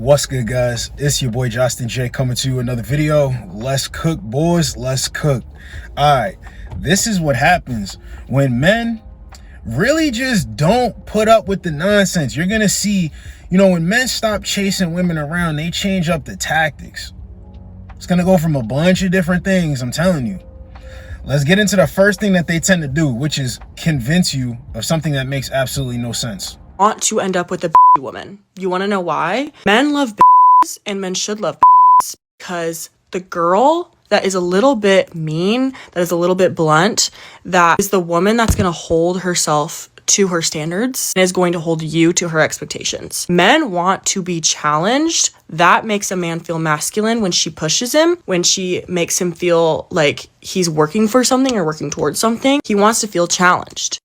What's good, guys? It's your boy JostenJ coming to you another video. Let's cook, boys. Let's cook. All right, this is what happens when men really just don't put up with the nonsense. You're gonna see, when men stop chasing women around, they change up the tactics. It's gonna go from a bunch of different things, I'm telling you. Let's get into the first thing that they tend to do, which is convince you of something that makes absolutely no sense. Want to end up with a woman. You want to know why? Men love and men should love because the girl that is a little bit mean, that is a little bit blunt, that is the woman that's going to hold herself to her standards and is going to hold you to her expectations. Men want to be challenged. That makes a man feel masculine when she pushes him, when she makes him feel like he's working for something or working towards something. He wants to feel challenged.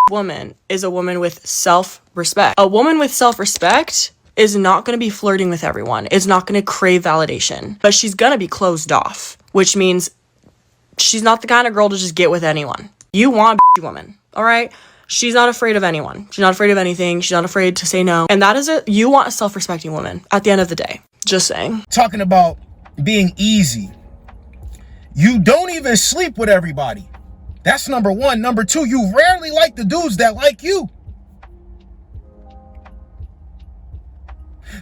Woman is a woman with self-respect. A woman with self-respect is not going to be flirting with everyone. Is not going to crave validation, but she's going to be closed off, which means she's not the kind of girl to just get with anyone. You want a woman, all right? She's not afraid of anyone. She's not afraid of anything. She's not afraid to say no. And that is it. You want a self-respecting woman at the end of the day. Just saying. Talking about being easy. You don't even sleep with everybody. That's number one. Number two, you rarely like the dudes that like you.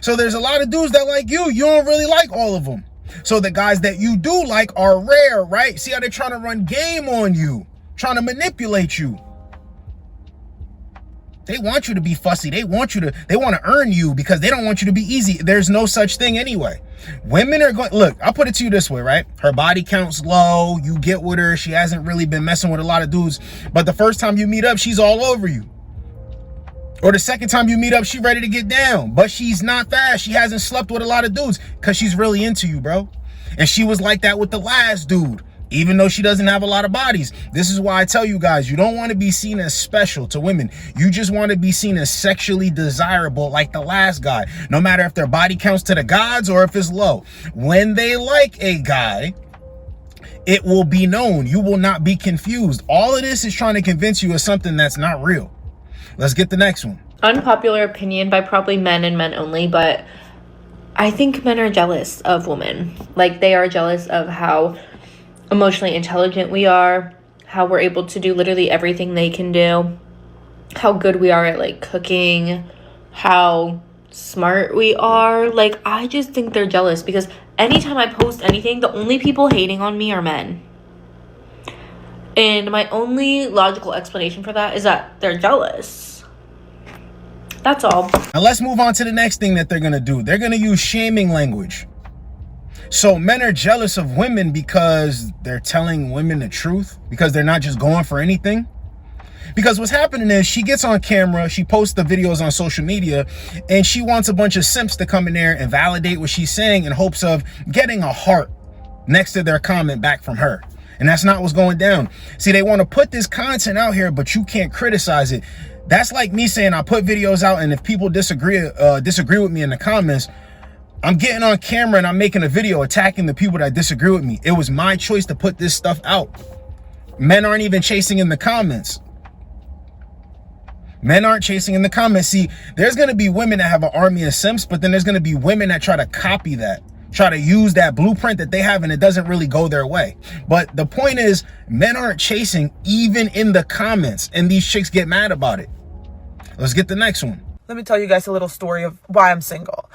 So there's a lot of dudes that like you. You don't really like all of them. So the guys that you do like are rare, right? See how they're trying to run game on you, trying to manipulate you. They want you to be fussy. They want to earn you because they don't want you to be easy. There's no such thing anyway. Women are going, look, I'll put it to you this way, right? Her body count's low. You get with her. She hasn't really been messing with a lot of dudes. But the first time you meet up, she's all over you. Or the second time you meet up, she's ready to get down. But she's not fast. She hasn't slept with a lot of dudes because she's really into you, bro. And she was like that with the last dude, even though she doesn't have a lot of bodies. This is why I tell you guys, you don't want to be seen as special to women. You just want to be seen as sexually desirable like the last guy, no matter if their body counts to the gods or if it's low. When they like a guy, it will be known. You will not be confused. All of this is trying to convince you of something that's not real. Let's get the next one. Unpopular opinion by probably men and men only, but I think men are jealous of women. Like, they are jealous of how emotionally intelligent we are, how we're able to do literally everything they can do, how good we are at like cooking, how smart we are. Like, I just think they're jealous because anytime I post anything, the only people hating on me are men. And my only logical explanation for that is that they're jealous. That's all. Now let's move on to the next thing that they're going to do. They're going to use shaming language. So men are jealous of women because they're telling women the truth, because they're not just going for anything. Because what's happening is she gets on camera, she posts the videos on social media, and she wants a bunch of simps to come in there and validate what she's saying in hopes of getting a heart next to their comment back from her. And that's not what's going down. See, they want to put this content out here, but you can't criticize it. That's like me saying I put videos out, and if people disagree with me in the comments, I'm getting on camera and I'm making a video attacking the people that disagree with me. It was my choice to put this stuff out. Men aren't even chasing in the comments. Men aren't chasing in the comments. See, there's going to be women that have an army of simps, but then there's going to be women that try to copy that, try to use that blueprint that they have, and it doesn't really go their way. But the point is, men aren't chasing even in the comments, and these chicks get mad about it. Let's get the next one. Let me tell you guys a little story of why I'm single.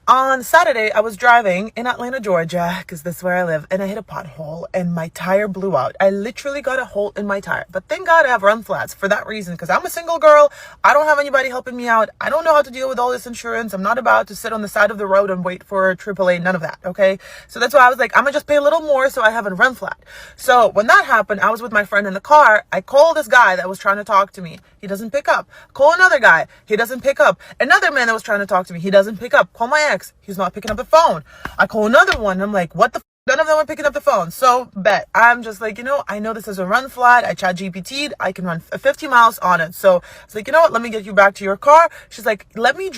On Saturday, I was driving in Atlanta, Georgia, because that's where I live, and I hit a pothole, and my tire blew out. I literally got a hole in my tire. But thank God I have run flats for that reason, because I'm a single girl. I don't have anybody helping me out. I don't know how to deal with all this insurance. I'm not about to sit on the side of the road and wait for AAA, none of that, okay? So that's why I was like, I'm going to just pay a little more so I have a run flat. So when that happened, I was with my friend in the car. I called this guy that was trying to talk to me. He doesn't pick up. Call another guy. He doesn't pick up. Another man that was trying to talk to me. He doesn't pick up. Call my ex. He's not picking up the phone. I call another one. I'm like, what the f? None of them are picking up the phone. So bet. I'm just like, I know this is a run flat. I chat GPT'd. I can run 50 miles on it. So it's like, what? Let me get you back to your car. She's like, let me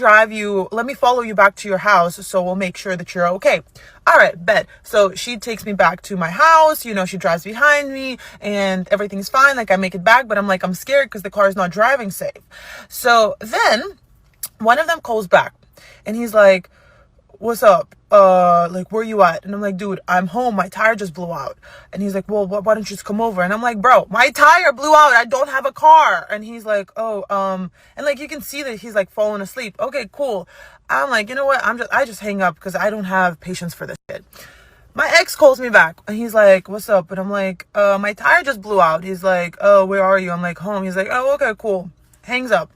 follow you back to your house. So we'll make sure that you're okay. All right, bet. So she takes me back to my house. She drives behind me and everything's fine. Like, I make it back, but I'm like, I'm scared because the car is not driving safe. So then one of them calls back and he's like, what's up? Like, where you at? And I'm like, dude, I'm home. My tire just blew out. And he's like, well, why don't you just come over? And I'm like, bro, my tire blew out. I don't have a car. And he's like, oh, and like, you can see that he's like falling asleep. Okay, cool. I'm like, you know what? I just hang up because I don't have patience for this shit. My ex calls me back and he's like, what's up? And I'm like, my tire just blew out. He's like, oh, where are you? I'm like, home. He's like, oh, okay, cool. Hangs up.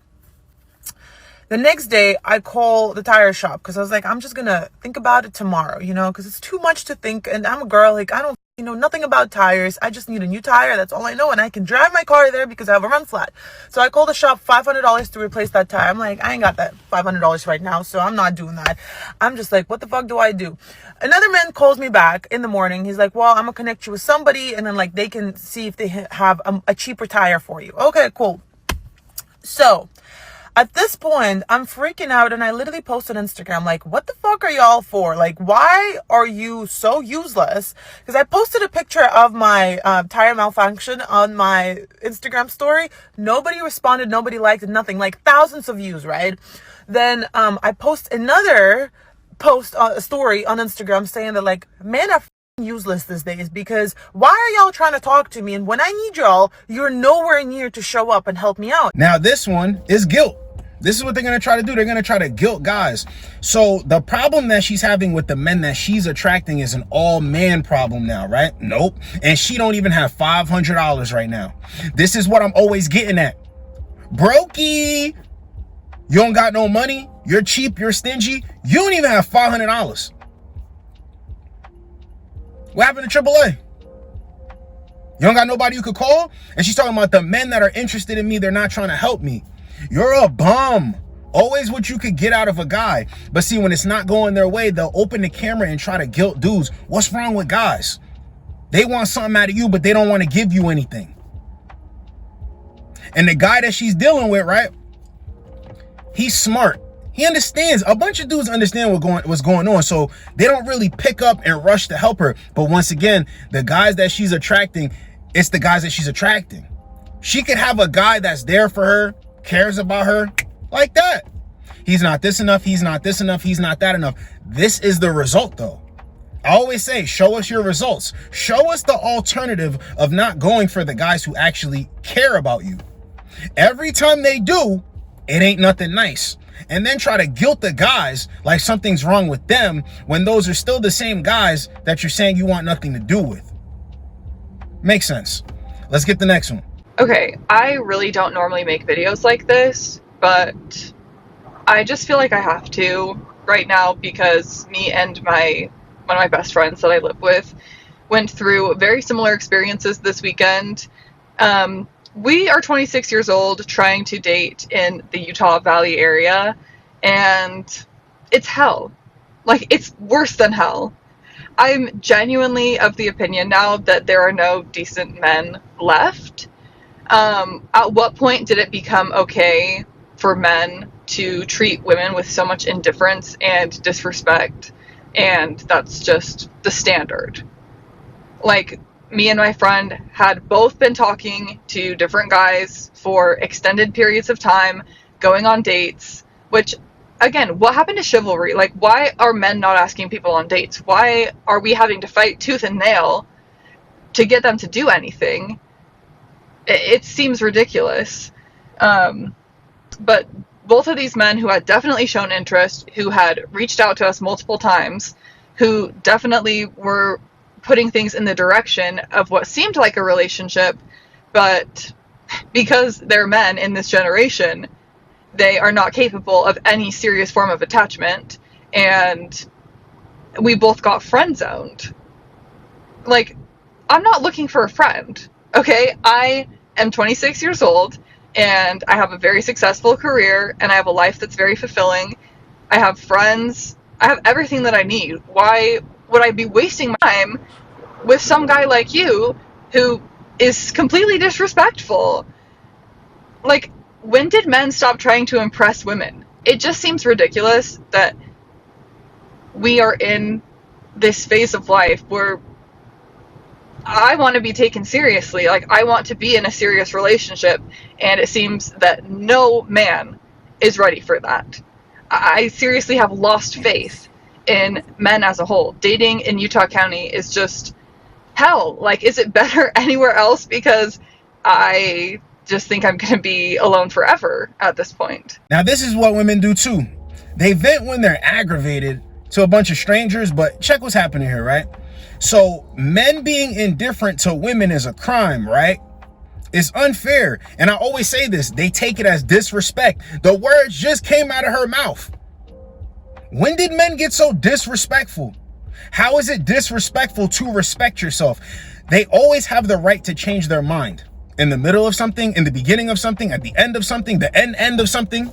The next day, I call the tire shop because I was like, I'm just going to think about it tomorrow, you know, because it's too much to think. And I'm a girl, like, I don't know nothing about tires. I just need a new tire. That's all I know. And I can drive my car there because I have a run flat. So I called the shop, $500 to replace that tire. I'm like, I ain't got that $500 right now, so I'm not doing that. I'm just like, what the fuck do I do? Another man calls me back in the morning. He's like, well, I'm going to connect you with somebody, and then, like, they can see if they have a cheaper tire for you. Okay, cool. So at this point, I'm freaking out, and I literally posted on Instagram, like, what the fuck are y'all for? Like, why are you so useless? Because I posted a picture of my tire malfunction on my Instagram story. Nobody responded, nobody liked it, nothing. Like, thousands of views, right? Then I post another story on Instagram saying that, like, men are useless these days because why are y'all trying to talk to me? And when I need y'all, you're nowhere near to show up and help me out. Now, this one is guilt. This is what they're going to try to do. They're going to try to guilt guys. So the problem that she's having with the men that she's attracting is an all man problem now, right? Nope. And she don't even have $500 right now. This is what I'm always getting at. Brokey. You don't got no money. You're cheap. You're stingy. You don't even have $500. What happened to AAA? You don't got nobody you could call? And she's talking about the men that are interested in me. They're not trying to help me. You're a bum. Always what you could get out of a guy. But see, when it's not going their way, they'll open the camera and try to guilt dudes. What's wrong with guys? They want something out of you, but they don't want to give you anything. And the guy that she's dealing with, right? He's smart. He understands. A bunch of dudes understand what's going on. So they don't really pick up and rush to help her. But once again, the guys that she's attracting, it's the guys that she's attracting. She could have a guy that's there for her, cares about her, like that. He's not this enough. He's not this enough. He's not that enough. This is the result, though. I always say, show us your results. Show us the alternative of not going for the guys who actually care about you. Every time they do, it ain't nothing nice. And then try to guilt the guys like something's wrong with them when those are still the same guys that you're saying you want nothing to do with. Makes sense. Let's get the next one. Okay, I really don't normally make videos like this, but I just feel like I have to right now because me and one of my best friends that I live with went through very similar experiences this weekend. We are 26 years old, trying to date in the Utah Valley area, and it's hell. Like, it's worse than hell. I'm genuinely of the opinion now that there are no decent men left. At what point did it become okay for men to treat women with so much indifference and disrespect? And that's just the standard. Like, me and my friend had both been talking to different guys for extended periods of time, going on dates, which, again, what happened to chivalry? Like, why are men not asking people on dates? Why are we having to fight tooth and nail to get them to do anything? It seems ridiculous. But both of these men who had definitely shown interest, who had reached out to us multiple times, who definitely were putting things in the direction of what seemed like a relationship, but because they're men in this generation, they are not capable of any serious form of attachment, and we both got friend zoned. Like, I'm not looking for a friend, okay? I am 26 years old, and I have a very successful career, and I have a life that's very fulfilling. I have friends. I have everything that I need. Why would I be wasting my time with some guy like you who is completely disrespectful? Like, when did men stop trying to impress women? It just seems ridiculous that we are in this phase of life where I want to be taken seriously. Like, I want to be in a serious relationship, and it seems that no man is ready for that. I seriously have lost faith in men as a whole. Dating in Utah County is just hell. Like, is it better anywhere else? Because I just think I'm going to be alone forever at this point. Now, this is what women do too. They vent when they're aggravated to a bunch of strangers, but check what's happening here, right? So men being indifferent to women is a crime, right? It's unfair. And I always say this, they take it as disrespect. The words just came out of her mouth. When did men get so disrespectful? How is it disrespectful to respect yourself? They always have the right to change their mind. In the middle of something, in the beginning of something, at the end of something, the end of something.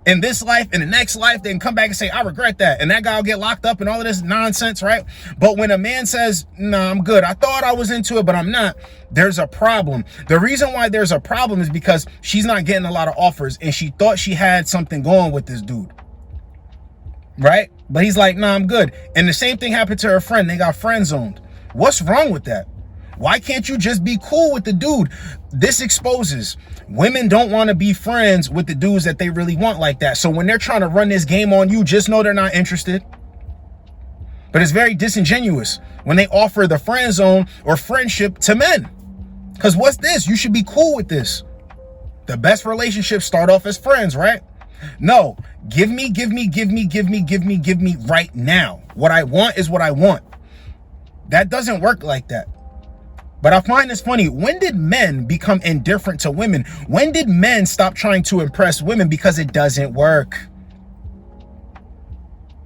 In this life, in the next life, they can come back and say, I regret that. And that guy will get locked up and all of this nonsense, right? But when a man says, no, I'm good. I thought I was into it, but I'm not. There's a problem. The reason why there's a problem is because she's not getting a lot of offers and she thought she had something going with this dude. Right? But he's like, nah, I'm good. And the same thing happened to her friend. They got friend zoned. What's wrong with that? Why can't you just be cool with the dude? This exposes women don't want to be friends with the dudes that they really want like that. So when they're trying to run this game on you, just know they're not interested. But it's very disingenuous when they offer the friend zone or friendship to men. Because what's this? You should be cool with this. The best relationships start off as friends, right? No, give me right now. What I want is what I want. That doesn't work like that. But I find this funny. When did men become indifferent to women? When did men stop trying to impress women? Because it doesn't work.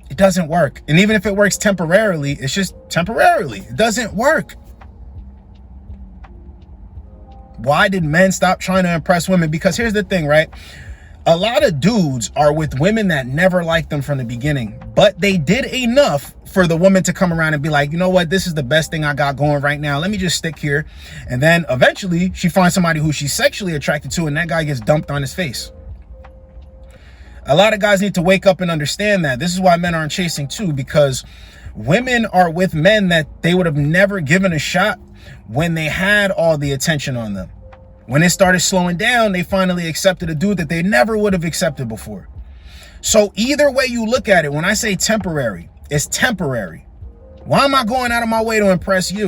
It doesn't work. And even if it works temporarily, it's just temporarily. It doesn't work. Why did men stop trying to impress women? Because here's the thing, right? A lot of dudes are with women that never liked them from the beginning, but they did enough for the woman to come around and be like, you know what, this is the best thing I got going right now. Let me just stick here. And then eventually she finds somebody who she's sexually attracted to and that guy gets dumped on his face. A lot of guys need to wake up and understand that. This is why men aren't chasing too, because women are with men that they would have never given a shot when they had all the attention on them. When it started slowing down, they finally accepted a dude that they never would have accepted before. So either way you look at it, when I say temporary, it's temporary. Why am I going out of my way to impress you?